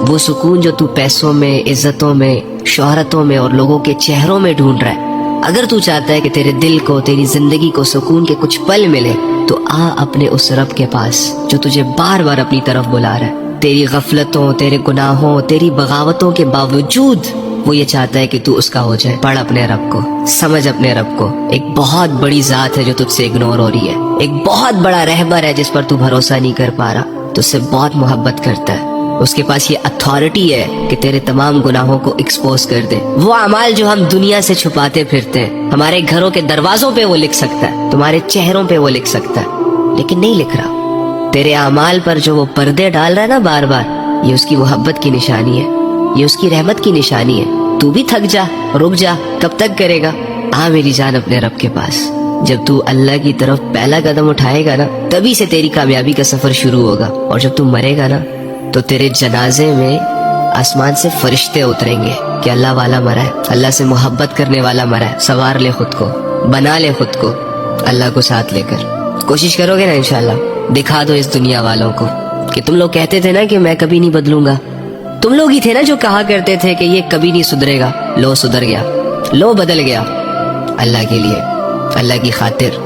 وہ سکون جو تو پیسوں میں، عزتوں میں، شہرتوں میں اور لوگوں کے چہروں میں ڈھونڈ رہا ہے، اگر تو چاہتا ہے کہ تیرے دل کو، تیری زندگی کو سکون کے کچھ پل ملے، تو آ اپنے اس رب کے پاس جو تجھے بار بار اپنی طرف بلا رہا ہے۔ تیری غفلتوں، تیرے گناہوں، تیری بغاوتوں کے باوجود وہ یہ چاہتا ہے کہ تو اس کا ہو جائے۔ پڑھ اپنے رب کو، سمجھ اپنے رب کو۔ ایک بہت بڑی ذات ہے جو تجھ سے اگنور ہو رہی ہے، ایک بہت بڑا رہبر ہے جس پر تو بھروسہ نہیں کر پا رہا، تو اس سے بہت محبت کرتا ہے۔ اس کے پاس یہ اتھارٹی ہے کہ تیرے تمام گناہوں کو ایکسپوز کر دے۔ وہ اعمال جو ہم دنیا سے چھپاتے پھرتے ہیں، ہمارے گھروں کے دروازوں پہ وہ لکھ سکتا ہے، تمہارے چہروں پہ وہ لکھ سکتا ہے، لیکن نہیں لکھ رہا۔ تیرے اعمال پر جو وہ پردے ڈال رہا ہے نا بار بار، یہ اس کی محبت کی نشانی ہے، یہ اس کی رحمت کی نشانی ہے۔ تو بھی تھک جا، رک جا، کب تک کرے گا؟ آ میری جان اپنے رب کے پاس۔ جب تو اللہ کی طرف پہلا قدم اٹھائے گا نا، تبھی سے تیری کامیابی کا سفر شروع ہوگا، اور جب تو مرے گا نا تو تیرے جنازے میں آسمان سے فرشتے اتریں گے کہ اللہ والا مرا ہے، اللہ سے محبت کرنے والا مرا ہے۔ سوار لے خود کو، بنا لے خود کو اللہ کو ساتھ لے کر۔ کوشش کرو گے نا انشاءاللہ، دکھا دو اس دنیا والوں کو کہ تم لوگ کہتے تھے نا کہ میں کبھی نہیں بدلوں گا، تم لوگ ہی تھے نا جو کہا کرتے تھے کہ یہ کبھی نہیں سدھرے گا۔ لو سدھر گیا، لو بدل گیا، اللہ کے لیے، اللہ کی خاطر۔